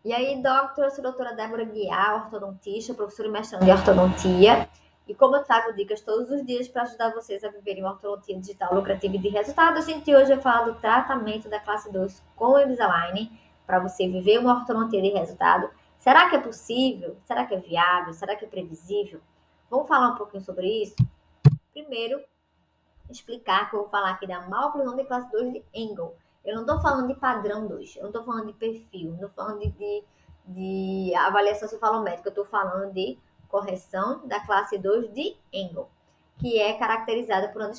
E aí, eu sou a doutora Débora Guiar, ortodontista, professora e mestranda em ortodontia. E como eu trago dicas todos os dias para ajudar vocês a viverem uma ortodontia digital lucrativa e de resultado, a gente hoje vai falar do tratamento da classe 2 com o Invisalign para você viver uma ortodontia de resultado. Será que é possível? Será que é viável? Será que é previsível? Vamos falar um pouquinho sobre isso? Primeiro, explicar que eu vou falar aqui da má oclusão de classe 2 de Engel. Eu não estou falando de padrão 2, eu não estou falando de perfil, não estou falando de avaliação cefalométrica, eu estou falando de correção da classe 2 de Engel, que é caracterizada por uma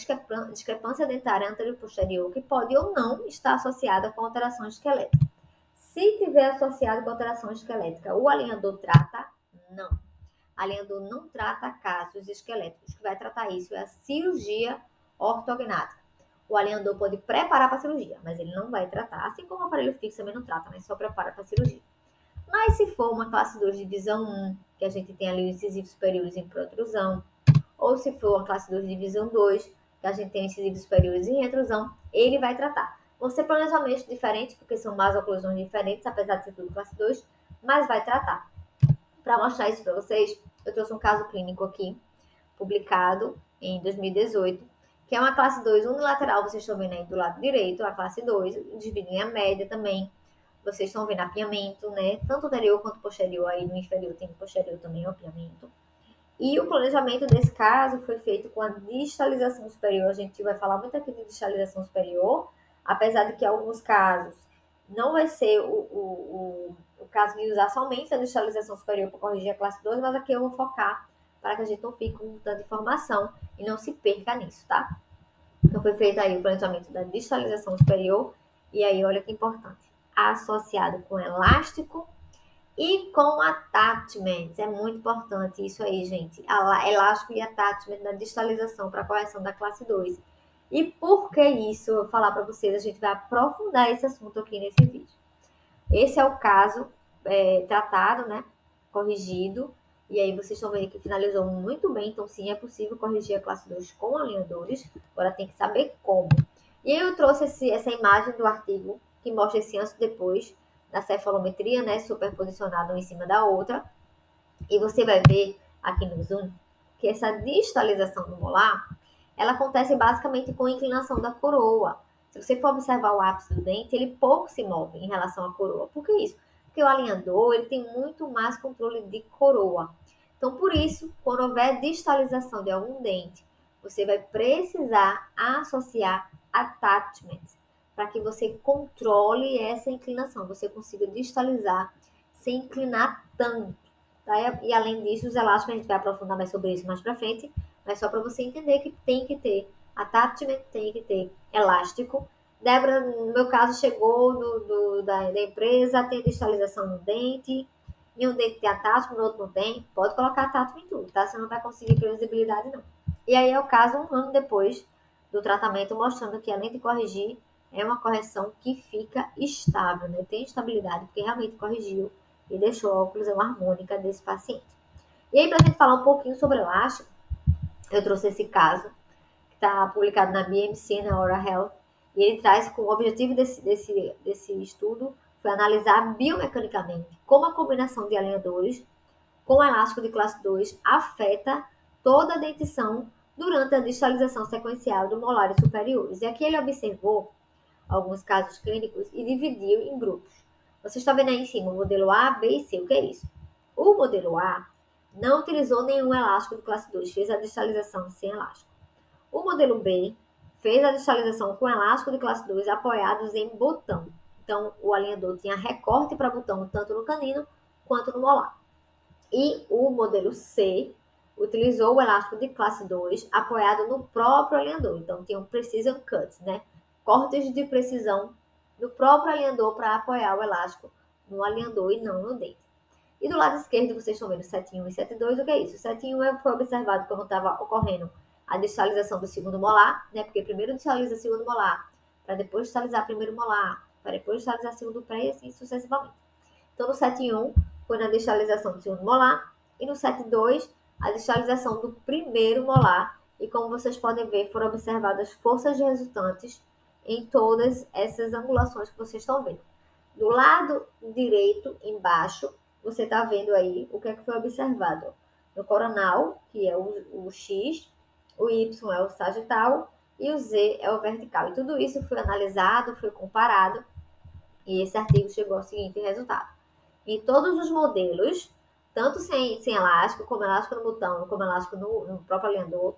discrepância dentária anterior e posterior, que pode ou não estar associada com alteração esquelética. Se tiver associado com alteração esquelética, o alinhador trata? Não. Alinhador não trata casos esqueléticos. O que vai tratar isso é a cirurgia ortognática. O alinhador pode preparar para a cirurgia, mas ele não vai tratar. Assim como o aparelho fixo também não trata, mas só prepara para a cirurgia. Mas se for uma classe 2 de divisão 1, que a gente tem ali os incisivos superiores em protrusão, ou se for uma classe 2 de divisão 2, que a gente tem incisivos superiores em retrusão, ele vai tratar. Vão ser planejamentos diferentes, porque são mais oclusões diferentes, apesar de ser tudo classe 2, mas vai tratar. Para mostrar isso para vocês, eu trouxe um caso clínico aqui, publicado em 2018, que é uma classe 2 unilateral, vocês estão vendo aí do lado direito, a classe 2, dividida em a média também. Vocês estão vendo apiamento, né? Tanto anterior quanto posterior, aí no inferior tem posterior também o apiamento. E o planejamento desse caso foi feito com a distalização superior. A gente vai falar muito aqui de distalização superior, apesar de que em alguns casos não vai ser o caso de usar somente a distalização superior para corrigir a classe 2, mas aqui eu vou focar para que a gente não fique com tanta informação e não se perca nisso, tá? Então foi feito aí o planejamento da distalização superior, e aí olha que importante, associado com elástico e com attachments. É muito importante isso aí, gente. Elástico e attachment na distalização para correção da classe 2. E por que isso? Eu vou falar para vocês, a gente vai aprofundar esse assunto aqui nesse vídeo. Esse é o caso tratado, né? Corrigido. E aí vocês estão vendo que finalizou muito bem. Então, sim, é possível corrigir a classe 2 com alinhadores. Agora tem que saber como. E aí eu trouxe essa imagem do artigo que mostra esse antes e depois da cefalometria, né? Superposicionado uma em cima da outra. E você vai ver aqui no zoom que essa distalização do molar, ela acontece basicamente com a inclinação da coroa. Se você for observar o ápice do dente, ele pouco se move em relação à coroa. Por que isso? Porque o alinhador ele tem muito mais controle de coroa. Então, por isso, quando houver distalização de algum dente, você vai precisar associar attachments para que você controle essa inclinação, você consiga distalizar sem inclinar tanto. Tá? E além disso, os elásticos, a gente vai aprofundar mais sobre isso mais para frente, mas só para você entender que tem que ter attachment, tem que ter elástico. Débora, no meu caso, chegou da empresa, tem distalização no dente, em um dente tem attachment, no outro não tem. Pode colocar attachment em tudo, tá? Você não vai conseguir previsibilidade, não. E aí é o caso um ano depois do tratamento, mostrando que além de corrigir, é uma correção que fica estável, né? Tem estabilidade, porque realmente corrigiu e deixou a oclusão harmônica desse paciente. E aí, para a gente falar um pouquinho sobre elástico, eu trouxe esse caso, que está publicado na BMC, na Oral Health, e ele traz com o objetivo desse estudo foi analisar biomecanicamente como a combinação de alinhadores com elástico de classe 2 afeta toda a dentição durante a distalização sequencial do molares superiores. E aqui ele observou alguns casos clínicos e dividiu em grupos. Você está vendo aí em cima o modelo A, B e C. O que é isso? O modelo A não utilizou nenhum elástico de classe 2, fez a distalização sem elástico. O modelo B fez a distalização com elástico de classe 2 apoiados em botão. Então, o alinhador tinha recorte para botão tanto no canino quanto no molar. E o modelo C utilizou o elástico de classe 2 apoiado no próprio alinhador. Então, tinham precision cuts, né? Cortes de precisão no próprio alinhador para apoiar o elástico no alinhador e não no dente. E do lado esquerdo, vocês estão vendo 7.1 e 7.2, o que é isso? 7.1 foi observado quando estava ocorrendo a distalização do segundo molar, né? Porque primeiro distaliza o segundo molar, para depois distalizar o primeiro molar, para depois distalizar o segundo pré e assim sucessivamente. Então, no 7.1 foi na distalização do segundo molar e no 7.2 a distalização do primeiro molar. E como vocês podem ver, foram observadas forças resultantes em todas essas angulações que vocês estão vendo. Do lado direito, abaixo, você está vendo aí o que é que foi observado. No coronal, que é o X, o Y é o sagital e o Z é o vertical. E tudo isso foi analisado, foi comparado, e esse artigo chegou ao seguinte resultado. Em todos os modelos, tanto sem elástico, como elástico no botão, como elástico no próprio alinhador,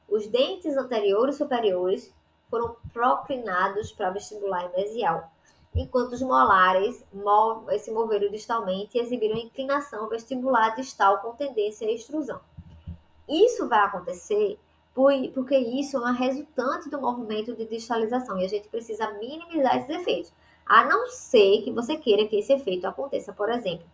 os dentes anteriores e superiores foram proclinados para vestibular e mesial, enquanto os molares se moveram distalmente e exibiram inclinação vestibular distal com tendência à extrusão. Isso vai acontecer porque isso é uma resultante do movimento de distalização e a gente precisa minimizar esses efeitos. A não ser que você queira que esse efeito aconteça. Por exemplo,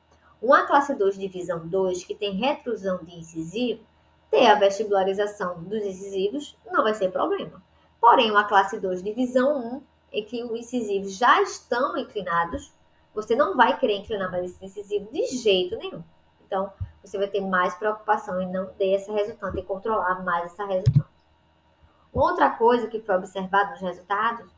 uma classe 2 divisão 2 que tem retrusão de incisivo, ter a vestibularização dos incisivos não vai ser problema. Porém, uma classe 2 divisão 1, em que os incisivos já estão inclinados, você não vai querer inclinar mais esse incisivo de jeito nenhum. Então, você vai ter mais preocupação em não ter essa resultante e controlar mais essa resultante. Outra coisa que foi observada nos resultados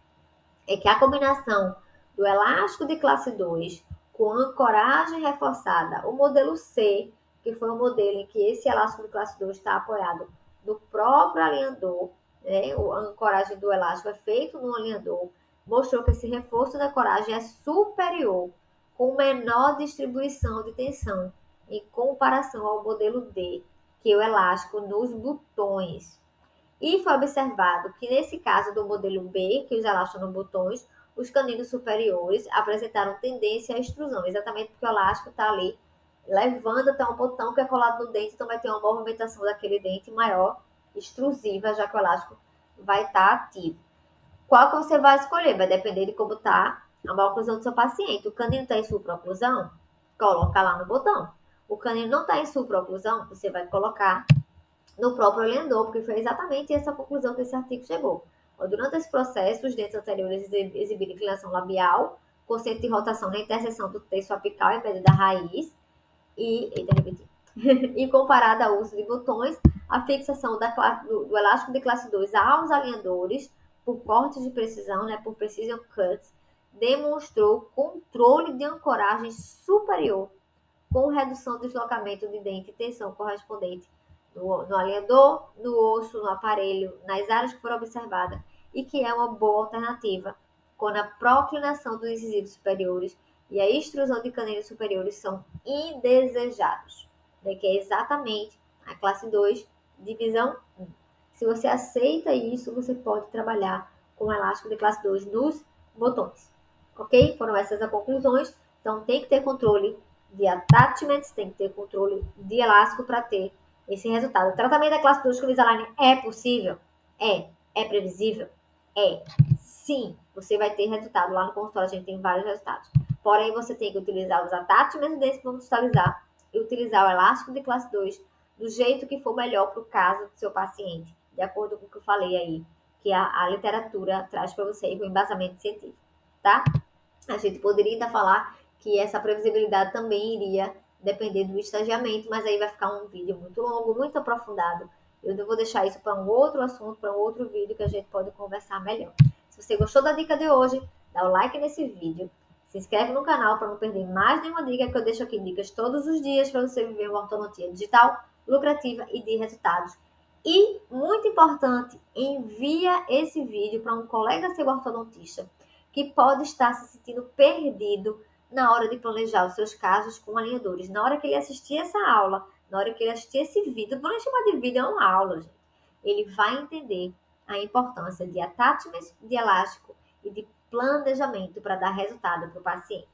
é que a combinação do elástico de classe 2 com ancoragem reforçada, o modelo C, que foi o modelo em que esse elástico de classe 2 está apoiado no próprio alinhador, né? A ancoragem do elástico é feito no alinhador, mostrou que esse reforço da ancoragem é superior, com menor distribuição de tensão, em comparação ao modelo D, que é o elástico nos botões. E foi observado que, nesse caso do modelo B, que os elásticos nos botões, os caninos superiores apresentaram tendência à extrusão, exatamente porque o elástico está ali levando até um botão que é colado no dente, então vai ter uma movimentação daquele dente maior, extrusiva, já que o elástico vai estar ativo. Qual que você vai escolher? Vai depender de como está a maloclusão do seu paciente. O canino está em supraoclusão? Coloca lá no botão. O canino não está em supraoclusão? Você vai colocar no próprio alinhador, porque foi exatamente essa conclusão que esse artigo chegou. Durante esse processo, os dentes anteriores exibiram inclinação labial, com centro de rotação na interseção do terço apical em média da raiz, e comparada ao uso de botões, a fixação do elástico de classe 2 aos alinhadores, por cortes de precisão, né, por precision cuts, demonstrou controle de ancoragem superior, com redução do deslocamento de dente e tensão correspondente no alinhador, no osso, no aparelho, nas áreas que foram observadas, e que é uma boa alternativa quando a proclinação dos incisivos superiores e a extrusão de caninos superiores são indesejados, né, que é exatamente a classe 2, divisão 1. Se você aceita isso, você pode trabalhar com o elástico de classe 2 nos botões. Ok? Foram essas as conclusões. Então, tem que ter controle de attachments, tem que ter controle de elástico para ter esse resultado. O tratamento da classe 2 com Invisalign é possível? É. É previsível? É. Sim, você vai ter resultado. Lá no consultório a gente tem vários resultados. Porém, você tem que utilizar os attachments desse para cristalizar e utilizar o elástico de classe 2 do jeito que for melhor para o caso do seu paciente, de acordo com o que eu falei aí, que a literatura traz para você com embasamento científico, tá? A gente poderia ainda falar que essa previsibilidade também iria depender do estagiamento, mas aí vai ficar um vídeo muito longo, muito aprofundado. Eu vou deixar isso para um outro assunto, para um outro vídeo que a gente pode conversar melhor. Se você gostou da dica de hoje, dá o like nesse vídeo, se inscreve no canal para não perder mais nenhuma dica, que eu deixo aqui dicas todos os dias para você viver uma ortodontia digital, lucrativa e de resultados. E, muito importante, envia esse vídeo para um colega seu ortodontista que pode estar se sentindo perdido na hora de planejar os seus casos com alinhadores. Na hora que ele assistir essa aula, na hora que ele assistir esse vídeo, não é chamar de vídeo, é uma aula, gente. Ele vai entender a importância de attachments, de elástico e de planejamento para dar resultado para o paciente.